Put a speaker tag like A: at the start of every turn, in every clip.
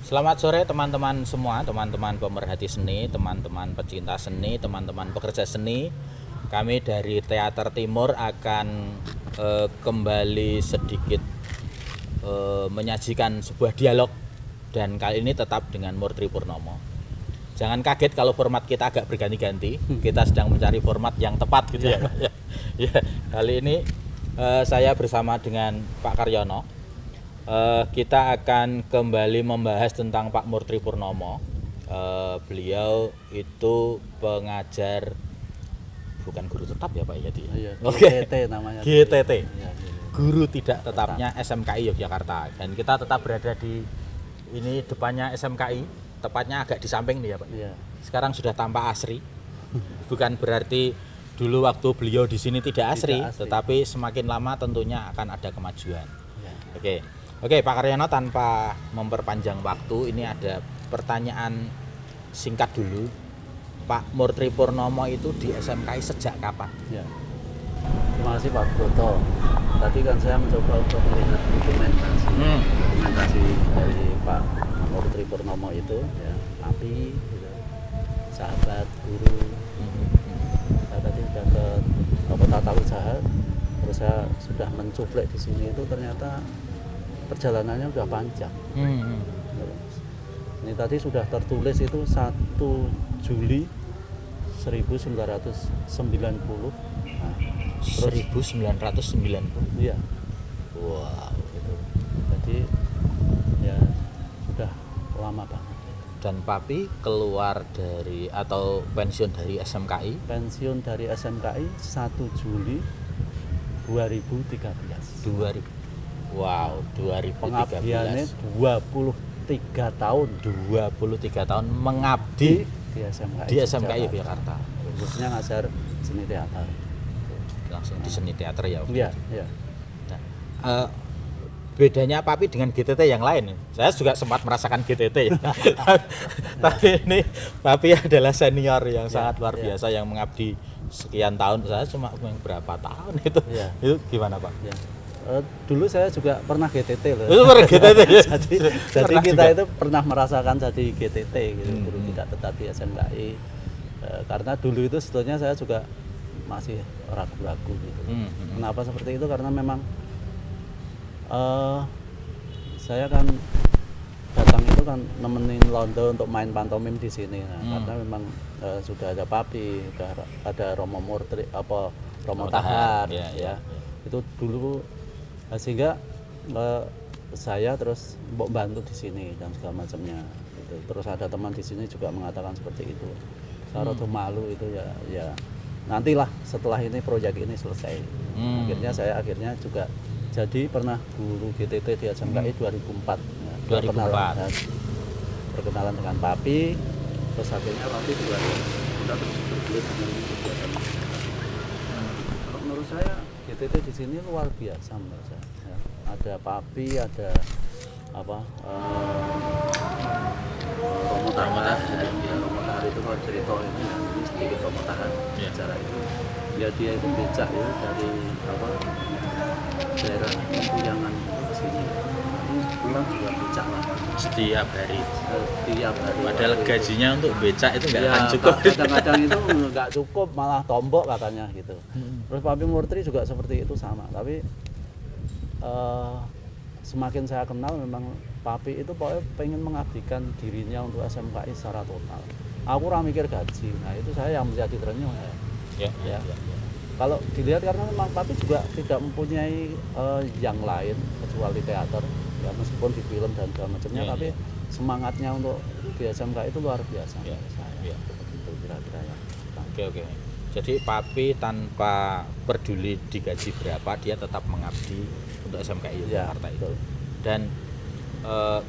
A: Selamat sore teman-teman semua, teman-teman pemerhati seni, teman-teman pecinta seni, teman-teman pekerja seni. Kami dari Teater Timur akan kembali sedikit menyajikan sebuah dialog, dan kali ini tetap dengan Murtry Purnomo. Jangan kaget kalau format kita agak berganti-ganti. Kita sedang mencari format yang tepat gitu ya. Ya, kali ini saya bersama dengan Pak Karyono. Kita akan kembali membahas tentang Pak Murtry Purnomo. Beliau itu pengajar, bukan guru tetap ya Pak ya?
B: Iya,
A: Oke.
B: GTT namanya.
A: GTT.
B: Iya.
A: Guru tidak tetapnya SMKI Yogyakarta. Dan kita tetap berada di ini depannya SMKI, tepatnya agak di samping nih ya Pak.
B: Iya.
A: Sekarang sudah tampak asri. Bukan berarti dulu waktu beliau di sini tidak asri, tetapi semakin lama tentunya akan ada kemajuan.
B: Iya.
A: Oke, Pak Karyono, tanpa memperpanjang waktu, ini ada pertanyaan singkat dulu. Pak Murtry Purnomo itu di SMKI sejak kapan?
B: Ya. Terima kasih Pak Broto. Tadi kan saya mencoba untuk melihat dokumentasi dari Pak Murtry Purnomo itu, ya, api, gitu, sahabat, guru. Saya tadi sudah ke tata usaha, terus saya sudah mencuplek di sini itu ternyata perjalanannya udah panjang. Ini tadi sudah tertulis itu 1 Juli 1990. Nah,
A: 1990.
B: Iya.
A: Wow.
B: Gitu. Jadi ya sudah lama banget.
A: Dan Papi keluar dari atau pensiun dari SMKI?
B: Pensiun dari SMKI 1 Juli 2013.
A: 2000. Wow, 2013.
B: Pengabdiannya 23 tahun.
A: 23 tahun mengabdi
B: di
A: SMKI Yogyakarta.
B: Khususnya ngajar seni teater.
A: Langsung di seni teater ya.
B: Iya, iya.
A: Nah, bedanya Papi dengan GTT yang lain. Saya juga sempat merasakan GTT ya. Tapi ini Papi adalah senior yang sangat luar biasa yang mengabdi sekian tahun. Saya cuma berapa tahun itu.
B: Ya.
A: Itu gimana Pak?
B: Ya. Dulu saya juga pernah GTT loh.
A: Itu pernah GTT ya?
B: jadi kita juga itu pernah merasakan jadi GTT gitu, guru tidak tetap di SMKI. Karena dulu itu sebetulnya saya juga masih ragu-ragu gitu. Kenapa seperti itu? Karena memang saya kan datang itu kan nemenin Londo untuk main pantomim di sini. Nah, karena memang sudah ada Papi, ada Romo Murtry, Romo Tahar, ya. Itu dulu sehingga saya terus bantu di sini dan segala macamnya. Gitu. Terus ada teman di sini juga mengatakan seperti itu. Saya rada malu itu ya. Nantilah setelah ini proyek ini selesai. Saya akhirnya juga jadi pernah guru GTT di SMKI 2004. Ya,
A: 2004.
B: Perkenalan dengan Papi, terus akhirnya Papi juga sudah terus bergelut dengan kegiatan. Kalau menurut saya GTT di sini luar biasa menurut saya. Ya, ada Papi, ada Romo Tahar. Romo Tahar itu kalau cerita ini sedikit Romo Tahar bicara itu. Ya dia itu becak ya dari daerah Kuyangan ke sini. Ini pulang juga becak lah.
A: Setiap hari.
B: Padahal
A: gajinya untuk becak itu nggak akan cukup.
B: Kadang-kadang itu nggak cukup, malah tombok katanya gitu. Terus Papi Murtry juga seperti itu sama. Tapi semakin saya kenal memang Papi itu pokoknya pengen mengabdikan dirinya untuk SMKI secara total. Aku kurang mikir gaji. Nah itu saya yang menjadi terenyuh ya. Kalau dilihat karena memang Papi juga tidak mempunyai yang lain kecuali teater. Ya meskipun di film dan segala macamnya, tapi semangatnya untuk di SMK itu luar biasa. Begitu kira-kira ya.
A: Oke. Jadi Papi tanpa peduli digaji berapa, dia tetap mengabdi untuk SMKI Yogyakarta itu. Dan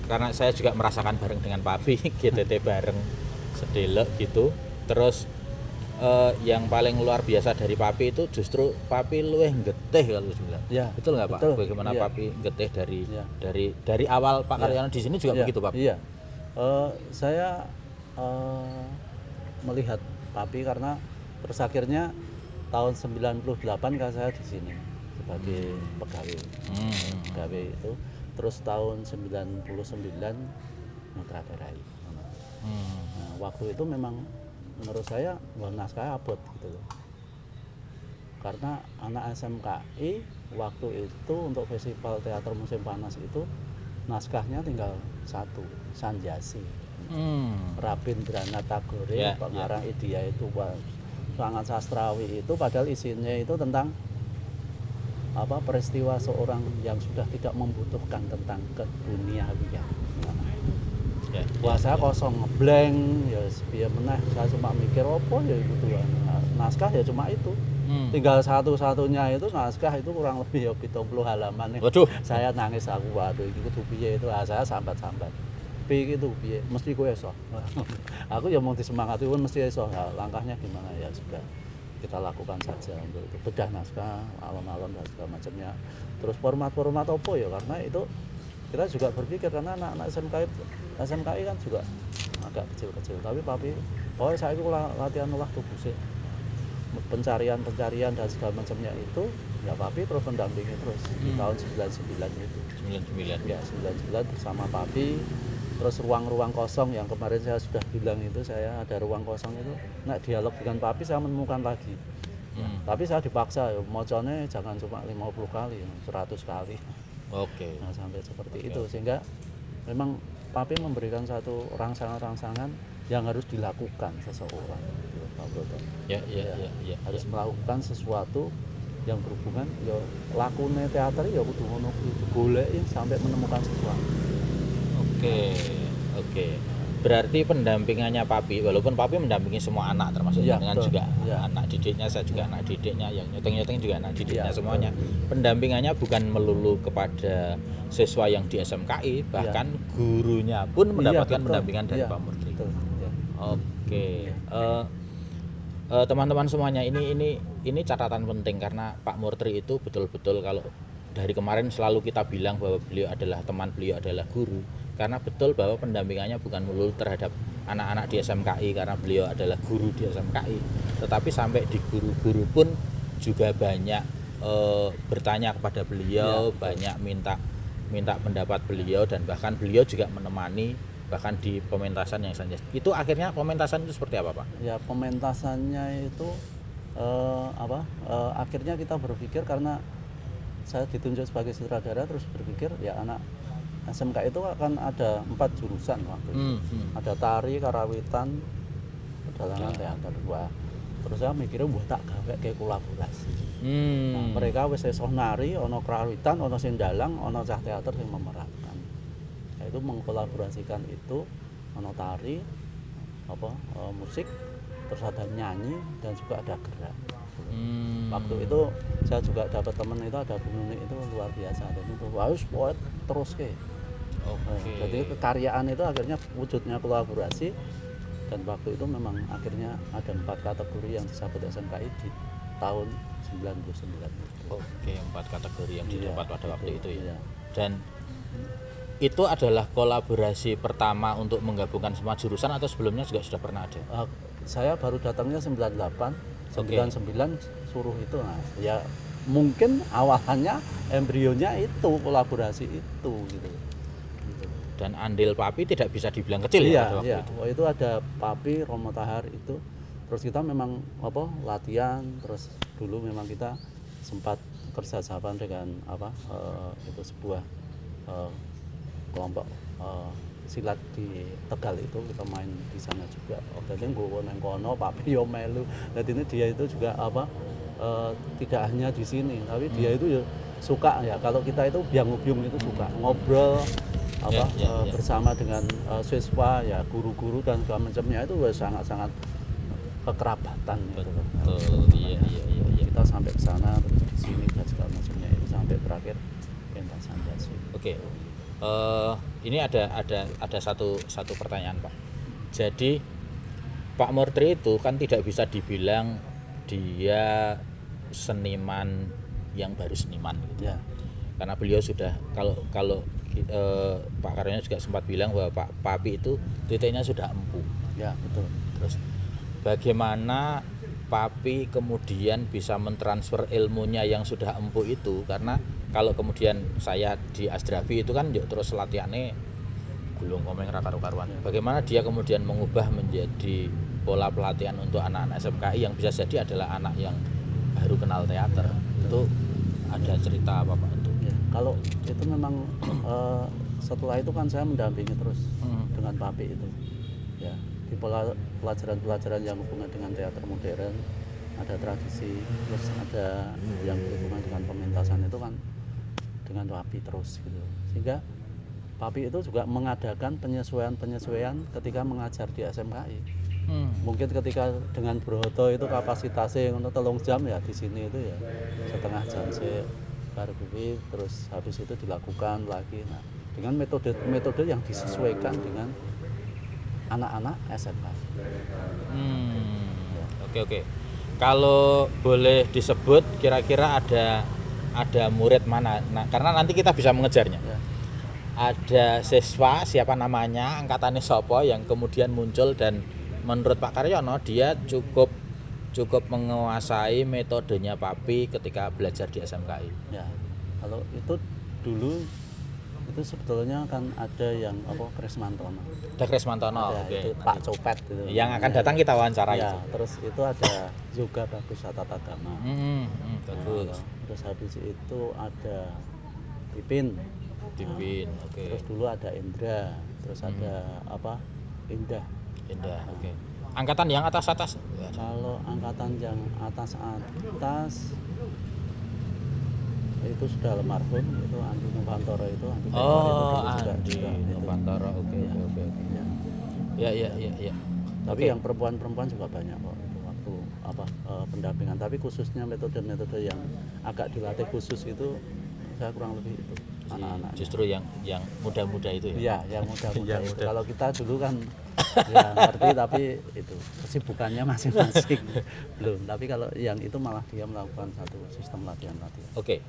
A: karena saya juga merasakan bareng dengan Papi, GTT bareng sedelek gitu. Terus yang paling luar biasa dari Papi itu justru Papi luwih getih kalau bilang.
B: Ya,
A: betul nggak Pak?
B: betul.
A: Bagaimana Papi getih dari awal Pak Karyono di sini juga begitu Pak?
B: Iya. Saya melihat Papi karena terus akhirnya tahun 98 kan saya di sini sebagai pegawai. Pegawai itu. Terus tahun 99 nyutradarai.
A: Hmm.
B: Nah, waktu itu memang menurut saya naskah abot gitu loh. Karena anak SMKI waktu itu untuk festival teater musim panas itu naskahnya tinggal satu, Sanjasi. Rabindranath Tagore,
A: Ya,
B: pengarang Idea itu sangat sastrawi itu, padahal isinya itu tentang peristiwa seorang yang sudah tidak membutuhkan tentang keduniawian.
A: Ya,
B: Wah, saya kosong ngeblank ya, biar meneh saya cuma mikir apa ya itu Tuhan. Naskah ya cuma itu. Tinggal satu-satunya itu naskah itu kurang lebih ya 70 halaman.
A: Waduh.
B: Saya nangis aku, waduh iki kudu piye itu. Saya sambat-sambat. Piye gitu piye? Mesti kowe iso. Aku ya mau disemangati pun mesti iso. Ya, langkahnya gimana ya sudah kita lakukan saja untuk itu. Bedah naskah, alon-alon dan segala macamnya. Terus format-format apa ya, karena itu kita juga berpikir karena anak-anak SMKI kan juga agak kecil-kecil, tapi papi saya itu latihan olah tubuh sih, pencarian dan segala macamnya itu ya papi terus mendampingi terus di tahun 99 itu
A: 99
B: ya 99 bersama papi. Terus ruang-ruang kosong yang kemarin saya sudah bilang itu, saya ada ruang kosong itu, nah dialog dengan papi saya menemukan lagi. Tapi saya dipaksa ya, mocone jangan cuma 50 kali, 100 kali.
A: Oke.
B: Nah, sampai seperti itu, sehingga memang papi memberikan satu rangsangan-rangsangan yang harus dilakukan seseorang, Pak Broto.
A: Ya.
B: Harus melakukan sesuatu yang berhubungan ya lakune teater ya kudu ngono kudu goleki sampai menemukan sesuatu.
A: Oke. Berarti pendampingannya papi, walaupun papi mendampingi semua anak termasuk
B: Ya,
A: dengan
B: betul.
A: juga
B: Ya.
A: anak didiknya, saya juga anak didiknya, yang nyeteng juga anak didiknya
B: Ya,
A: semuanya. Pendampingannya bukan melulu kepada siswa yang di SMKI, bahkan gurunya pun mendapatkan
B: betul.
A: pendampingan dari
B: Ya,
A: Pak Murtry.
B: betul. Ya.
A: Oke. Teman-teman semuanya, ini catatan penting karena Pak Murtry itu betul-betul, kalau dari kemarin selalu kita bilang bahwa beliau adalah teman, beliau adalah guru, karena betul bahwa pendampingannya bukan melulu terhadap anak-anak di SMKI karena beliau adalah guru di SMKI, tetapi sampai di guru-guru pun juga banyak bertanya kepada beliau, banyak minta pendapat beliau, dan bahkan beliau juga menemani bahkan di pementasan yang saja. Itu akhirnya pementasan itu seperti apa, Pak?
B: Ya, pementasannya itu akhirnya kita berpikir, karena saya ditunjuk sebagai sutradara, terus berpikir ya anak SMK itu akan ada 4 jurusan waktu itu. Ada tari, karawitan, pedalangan, teater. Wah, terus saya mikirnya buat tak gawe kayak kolaborasi. Nah, mereka wis iso nari, ono karawitan, ono sing dalang, ono cah teater yang memerankan. Yaitu mengkolaborasikan itu, ono tari, musik, terus ada nyanyi, dan juga ada gerak. Waktu itu saya juga dapat teman itu, ada Bu Nuni itu luar biasa, dan itu harus buat terus ke. Jadi kekaryaan itu akhirnya wujudnya kolaborasi, dan waktu itu memang akhirnya ada 4 kategori yang disabet SMKI di tahun 99.
A: Oke, 4 kategori yang didapat pada waktu itu ya.
B: Iya.
A: Dan itu adalah kolaborasi pertama untuk menggabungkan semua jurusan atau sebelumnya juga sudah pernah ada?
B: Saya baru datangnya 98, 99 suruh itu. Nah, ya mungkin awalannya embrionya itu kolaborasi itu gitu.
A: Dan andil papi tidak bisa dibilang kecil
B: Iya,
A: ya pada waktu
B: iya.
A: itu.
B: Itu ada papi, Romo Tahar itu. Terus kita memang latihan, terus dulu memang kita sempat kerjasama dengan itu sebuah kelompok silat di Tegal itu, kita main di sana juga. Jadi gue neng kono papi yo melu. Jadi ini dia itu juga tidak hanya di sini, tapi dia itu ya suka ya, kalau kita itu biang-biung itu suka ngobrol bersama dengan siswa ya, guru-guru dan segala macamnya, itu sangat-sangat kekerabatan gitu.
A: Iya.
B: Kita sampai ke sana, terus di sini dan segala macamnya, itu sampai terakhir pentas Sanjasi.
A: Oke. Ini ada satu pertanyaan, Pak. Jadi Pak Murtry itu kan tidak bisa dibilang dia seniman yang baru seniman gitu.
B: Ya.
A: Karena beliau sudah, kalau Pak Karyono juga sempat bilang bahwa Pak Papi itu titiknya sudah empu.
B: Ya, betul.
A: Terus bagaimana Papi kemudian bisa mentransfer ilmunya yang sudah empu itu? Karena kalau kemudian saya di Asdrafi itu kan yuk terus latihannya gulung komeng ra karu-karuan. Bagaimana dia kemudian mengubah menjadi pola pelatihan untuk anak-anak SMKI yang bisa jadi adalah anak yang baru kenal teater. Itu ada cerita apa Pak itu?
B: Ya, kalau itu memang setelah itu kan saya mendampingi terus dengan Papi itu. Ya, di pelajaran-pelajaran yang hubungan dengan teater modern, ada tradisi, terus ada yang berhubungan dengan pementasan itu kan dengan Papi terus gitu. Sehingga Papi itu juga mengadakan penyesuaian ketika mengajar di SMKI. Mungkin ketika dengan Broto itu kapasitasnya untuk 3 jam ya, di sini itu ya setengah jam sih baru kuwi, terus habis itu dilakukan lagi. Nah, dengan metode yang disesuaikan dengan anak-anak SMK.
A: Oke. Kalau boleh disebut kira-kira ada murid mana? Nah, karena nanti kita bisa mengejarnya.
B: Ya.
A: Ada siswa siapa namanya, angkatannya sopo yang kemudian muncul dan menurut Pak Karyono dia cukup menguasai metodenya Papi ketika belajar di SMKI.
B: Ya, kalau itu dulu itu sebetulnya kan ada yang Kresmantono.
A: Ada Kresmantono,
B: Ada
A: oke.
B: itu Pak Copet gitu.
A: Yang akan datang kita wawancara
B: Ya,
A: itu.
B: terus itu ada Yoga Bagus Tatatagama.
A: Bagus.
B: Terus habis itu ada Pipin.
A: Dipin, oke.
B: Terus dulu ada Indra, terus ada Indah.
A: Indah, oke. Angkatan yang atas-atas?
B: Kalau angkatan yang atas itu sudah almarhum, itu Andi Nopantoro itu Andi
A: Andi Nopantoro, oke. Ya.
B: Tapi yang perempuan juga banyak kok itu waktu pendampingan. Tapi khususnya metode-metode yang agak dilatih khusus itu saya kurang lebih itu anak-anak.
A: Justru yang muda-muda itu ya.
B: Iya, yang muda-muda itu. Kalau kita dulu kan ya ngerti tapi itu kesibukannya masing-masing belum. Tapi kalau yang itu malah dia melakukan satu sistem latihan.
A: Oke.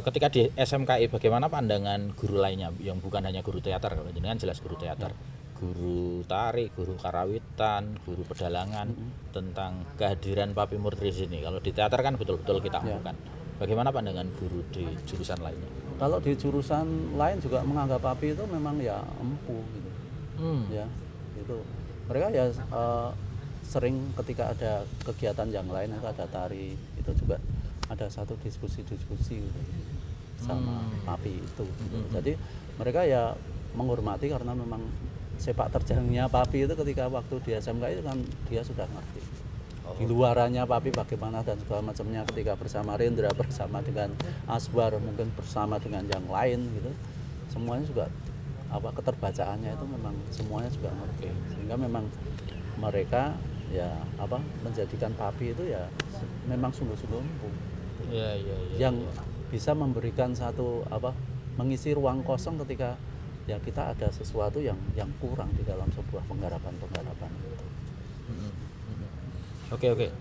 A: Ketika di SMKI bagaimana pandangan guru lainnya yang bukan hanya guru teater, kalau jenengan jelas guru teater, guru tari, guru karawitan, guru pedalangan tentang kehadiran Papi Murtri sini. Kalau di teater kan betul-betul kita amukan. Bagaimana pandangan guru di jurusan lainnya?
B: Kalau di jurusan lain juga menganggap Papi itu memang ya empu gitu. Ya, itu. Mereka ya sering ketika ada kegiatan yang lain itu ada tari, itu juga ada satu diskusi gitu, sama Papi itu. Jadi mereka ya menghormati karena memang sepak terjangnya Papi itu ketika waktu di SMK itu kan dia sudah ngerti. Di luarannya Papi bagaimana dan segala macamnya ketika bersama Rendra, bersama dengan Aswar, mungkin bersama dengan yang lain gitu. Semuanya juga keterbacaannya itu memang semuanya juga ngerti. Sehingga memang mereka ya menjadikan Papi itu ya memang sungguh-sungguh empu. Yang bisa memberikan satu mengisi ruang kosong ketika ya kita ada sesuatu yang kurang di dalam sebuah penggarapan itu.
A: Oke.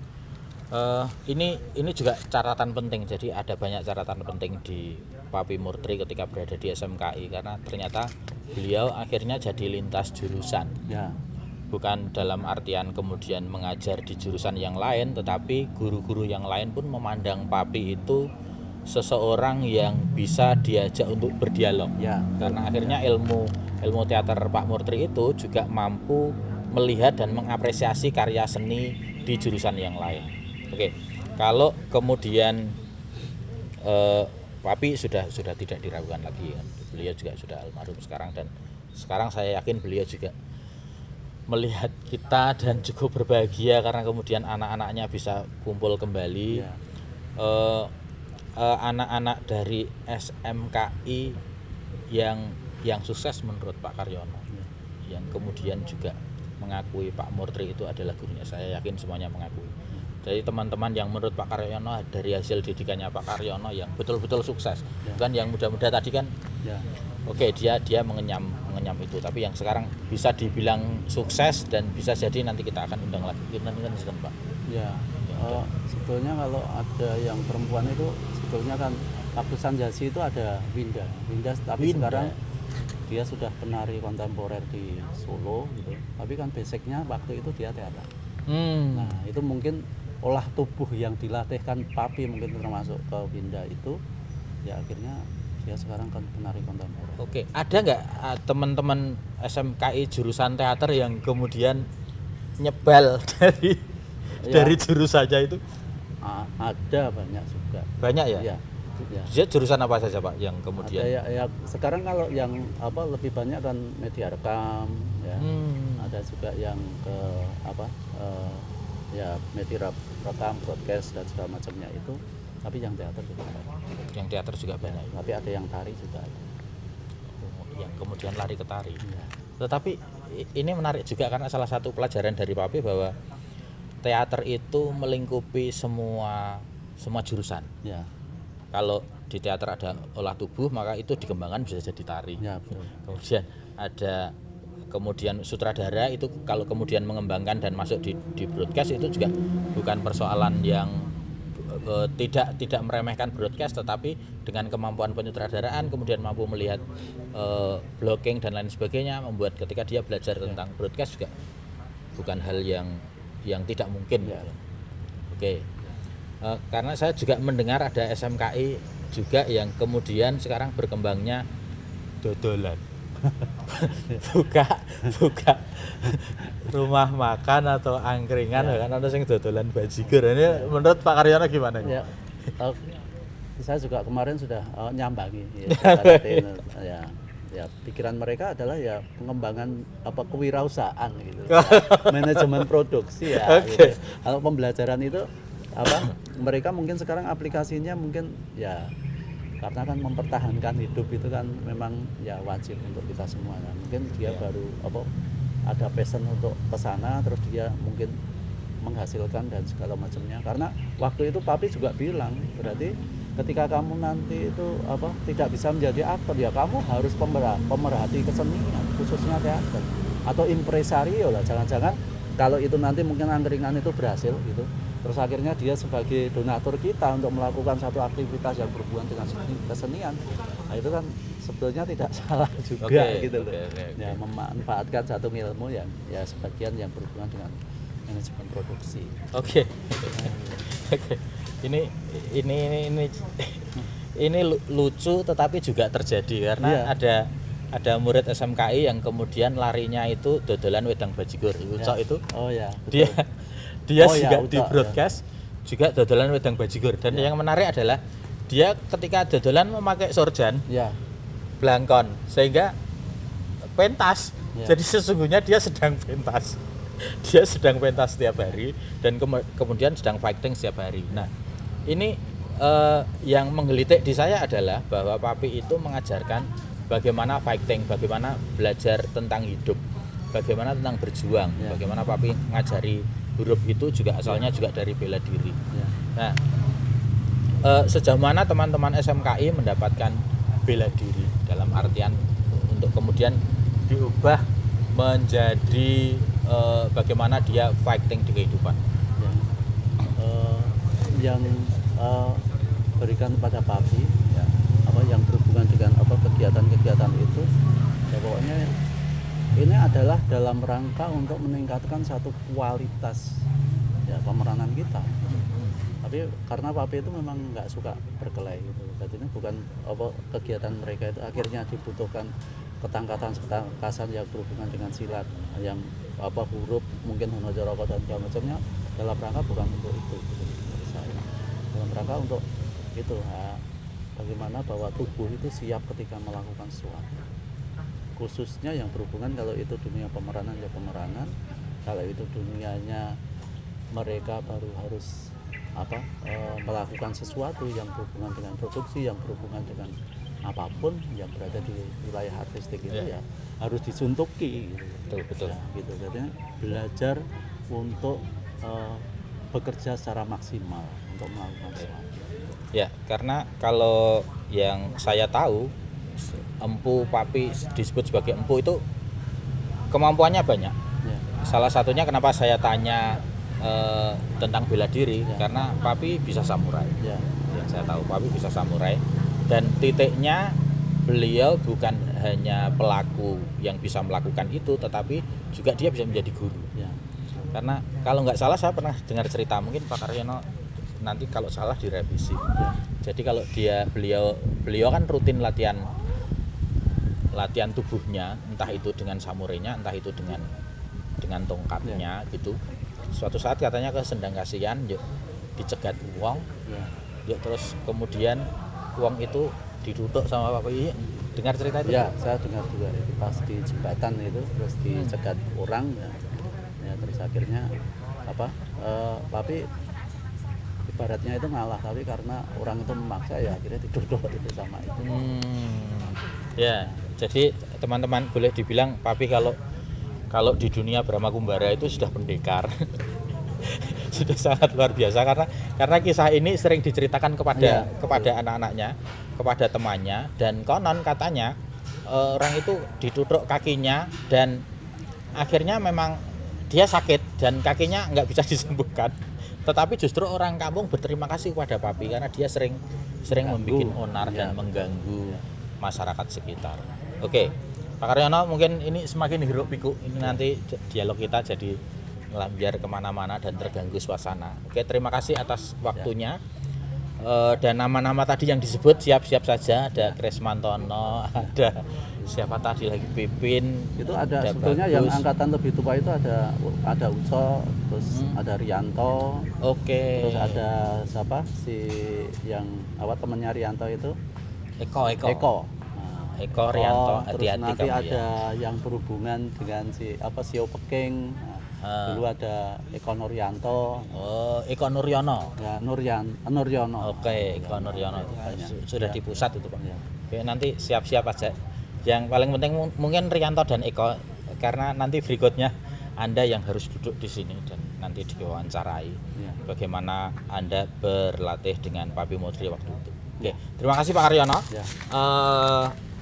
A: Ini juga catatan penting. Jadi ada banyak catatan penting di Papi Murtri ketika berada di SMKI karena ternyata beliau akhirnya jadi lintas jurusan.
B: Ya.
A: Bukan dalam artian kemudian mengajar di jurusan yang lain, tetapi guru-guru yang lain pun memandang Papi itu seseorang yang bisa diajak untuk berdialog.
B: Ya.
A: Karena akhirnya ilmu teater Pak Murtri itu juga mampu melihat dan mengapresiasi karya seni di jurusan yang lain. Oke, kalau kemudian Papi sudah tidak diragukan lagi kan. Beliau juga sudah almarhum sekarang dan sekarang saya yakin beliau juga melihat kita dan cukup berbahagia karena kemudian anak-anaknya bisa kumpul kembali.
B: Ya.
A: Anak-anak dari SMKI yang sukses menurut Pak Karyono, yang kemudian juga mengakui Pak Murtri itu adalah gurunya. Saya yakin semuanya mengakui. Jadi teman-teman yang menurut Pak Karyono dari hasil didikannya Pak Karyono yang betul-betul sukses, bukan yang muda-muda tadi kan. Oke, dia mengenyam itu, tapi yang sekarang bisa dibilang sukses dan bisa jadi nanti kita akan undang lagi. Nanti Pak.
B: Ya. Sebetulnya kalau ada yang perempuan itu sebetulnya kan waktu Sanjasi itu ada Winda tapi sekarang dia sudah penari kontemporer di Solo gitu. Tapi kan basicnya waktu itu dia teater. Nah, itu mungkin olah tubuh yang dilatihkan Papi mungkin termasuk ke Winda itu ya akhirnya dia sekarang kan penari kontemporer.
A: Oke, ada nggak teman-teman SMKI jurusan teater yang kemudian nyebal dari jurusannya itu?
B: Ada banyak juga.
A: Banyak ya?
B: Iya. Ya.
A: Dia jurusan apa saja Pak yang
B: Ada
A: kemudian?
B: ya sekarang kalau yang lebih banyak kan media rekam ya. Ada juga yang ke ya media rekam, broadcast dan segala macamnya itu. Tapi yang teater juga ada.
A: Yang teater juga banyak.
B: Tapi ada yang tari juga ada.
A: Yang kemudian lari ke tari.
B: Ya.
A: Tetapi ini menarik juga karena salah satu pelajaran dari Papi bahwa teater itu melingkupi semua jurusan.
B: Ya.
A: Kalau di teater ada olah tubuh, maka itu dikembangkan bisa jadi tari.
B: Ya, betul.
A: Kemudian ada sutradara itu kalau kemudian mengembangkan dan masuk di broadcast itu juga bukan persoalan yang tidak meremehkan broadcast, tetapi dengan kemampuan penyutradaraan kemudian mampu melihat blocking dan lain sebagainya, membuat ketika dia belajar tentang broadcast juga bukan hal yang tidak mungkin.
B: Ya.
A: Oke. Karena saya juga mendengar ada SMKI juga yang kemudian sekarang berkembangnya dodolan. buka rumah makan atau angkringan kan ada yang dodolan bajigur. Ini menurut Pak Karyono gimana?
B: Ya. Saya juga kemarin sudah nyambangi ya pikiran mereka adalah ya pengembangan kewirausahaan gitu. Manajemen produksi ya.
A: Okay.
B: Gitu. Kalau pembelajaran itu mereka mungkin sekarang aplikasinya mungkin ya karena kan mempertahankan hidup itu kan memang ya wajib untuk kita semua kan. Mungkin dia baru ada passion untuk kesana, terus dia mungkin menghasilkan dan segala macamnya. Karena waktu itu Papi juga bilang berarti ketika kamu nanti itu tidak bisa menjadi aktor ya kamu harus pemerhati kesenian khususnya teater atau impresario lah. Jangan-jangan kalau itu nanti mungkin angkringan itu berhasil gitu. Terus akhirnya dia sebagai donatur kita untuk melakukan satu aktivitas yang berhubungan dengan kesenian. Nah itu kan sebetulnya tidak salah juga gitu loh. Ya memanfaatkan satu ilmu yang ya sebagian yang berhubungan dengan manajemen produksi.
A: Oke. Ini lucu tetapi juga terjadi karena ada murid SMKI yang kemudian larinya itu dodolan wedang bajigur. Itu. Oh ya. Betul. Dia juga di broadcast juga dodolan wedang bajigur dan yang menarik adalah dia ketika dodolan memakai sorjan blangkon sehingga pentas. Jadi sesungguhnya dia sedang pentas setiap hari dan kemudian sedang fighting setiap hari. Nah ini yang menggelitik di saya adalah bahwa Papi itu mengajarkan bagaimana fighting, bagaimana belajar tentang hidup, bagaimana tentang berjuang, bagaimana Papi ngajari huruf itu juga asalnya juga dari bela diri. Nah, sejauh mana teman-teman SMKI mendapatkan bela diri dalam artian untuk kemudian diubah menjadi bagaimana dia fighting di kehidupan?
B: Yang berikan pada Papi yang berhubungan dengan kegiatan-kegiatan itu ya pokoknya ini adalah dalam rangka untuk meningkatkan satu kualitas ya pemeranan kita. Tapi karena Papi itu memang nggak suka berkelahi gitu. Jadi ini bukan kegiatan mereka itu akhirnya dibutuhkan ketangkasan yang berhubungan dengan silat yang huruf mungkin Hanajaraka dan segala macamnya dalam rangka bukan untuk itu gitu, saya. Dalam rangka untuk itu bagaimana bahwa tubuh itu siap ketika melakukan sesuatu. Khususnya yang berhubungan kalau itu dunia pemeranan ya pemeranan, kalau itu dunianya mereka baru harus melakukan sesuatu yang berhubungan dengan produksi, yang berhubungan dengan apapun yang berada di wilayah artistik itu ya harus disuntuki gitu. Betul. Ya, gitu. Jadi belajar untuk bekerja secara maksimal untuk melakukan sesuatu.
A: Ya, karena kalau yang saya tahu empu Papi disebut sebagai empu itu kemampuannya banyak. Salah satunya kenapa saya tanya tentang bela diri karena Papi bisa samurai. Yang saya tahu Papi bisa samurai dan titiknya beliau bukan hanya pelaku yang bisa melakukan itu, tetapi juga dia bisa menjadi guru. Karena kalau nggak salah saya pernah dengar cerita, mungkin Pak Karyono nanti kalau salah direvisi.
B: Ya.
A: Jadi kalau beliau kan rutin latihan tubuhnya, entah itu dengan samurainya, entah itu dengan tongkatnya gitu. Suatu saat katanya ke Sendang Kasihan, yuk dicegat uang,
B: Ya.
A: yuk terus kemudian uang itu diduduk sama Pak Piyi. Dengar cerita itu?
B: Ya, saya dengar juga itu pas di jembatan itu terus dicegat orang ya terus akhirnya tapi ibaratnya itu ngalah, tapi karena orang itu memaksa ya akhirnya diduduk itu sama itu.
A: Ya, jadi teman-teman boleh dibilang Papi kalau di dunia Brahma Kumbara itu sudah pendekar. Sudah sangat luar biasa karena kisah ini sering diceritakan kepada anak-anaknya, kepada temannya, dan konon katanya orang itu ditubruk kakinya dan akhirnya memang dia sakit dan kakinya nggak bisa disembuhkan. Tetapi justru orang kampung berterima kasih kepada Papi karena dia sering membuat onar dan mengganggu masyarakat sekitar. Oke, Pak Karyono, mungkin ini semakin hiruk pikuk ini nanti dialog kita jadi melambiar kemana-mana dan terganggu suasana. Oke, terima kasih atas waktunya. Dan nama-nama tadi yang disebut siap-siap saja, ada Kresmantono, ada siapa tadi lagi, Pipin,
B: Itu ada sebetulnya yang
A: Bagus.
B: angkatan lebih tua itu ada Uco, terus ada Rianto,
A: Oke.
B: terus ada siapa si yang temennya Rianto itu
A: Eko.
B: Nah,
A: Eko Rianto,
B: terus
A: hati-hati
B: nanti
A: kamu
B: ada
A: ya.
B: yang berhubungan dengan Sio Peking. Dulu ada Eko Nuryanto,
A: Oh, Eko Nuryono.
B: ya Nuryono.
A: Oke, Eko Nuryono itu
B: Banyak.
A: sudah
B: Ya.
A: di pusat itu, Pak.
B: Ya.
A: Oke, nanti siap-siap aja. Yang paling penting mungkin Rianto dan Eko, karena nanti berikutnya Anda yang harus duduk di sini dan nanti diwawancarai
B: Ya.
A: bagaimana Anda berlatih dengan Papi Motri waktu itu. Oke, terima kasih Pak Karyono.
B: Ya.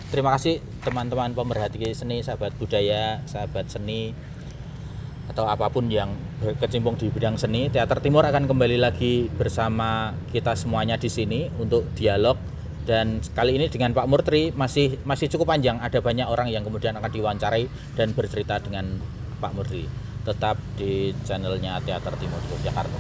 A: Terima kasih teman-teman pemerhati seni, sahabat budaya, sahabat seni, atau apapun yang berkecimpung di bidang seni. Teater Timur akan kembali lagi bersama kita semuanya di sini untuk dialog, dan kali ini dengan Pak Murtri masih cukup panjang. Ada banyak orang yang kemudian akan diwawancarai dan bercerita dengan Pak Murtri. Tetap di channelnya Teater Timur Yogyakarta.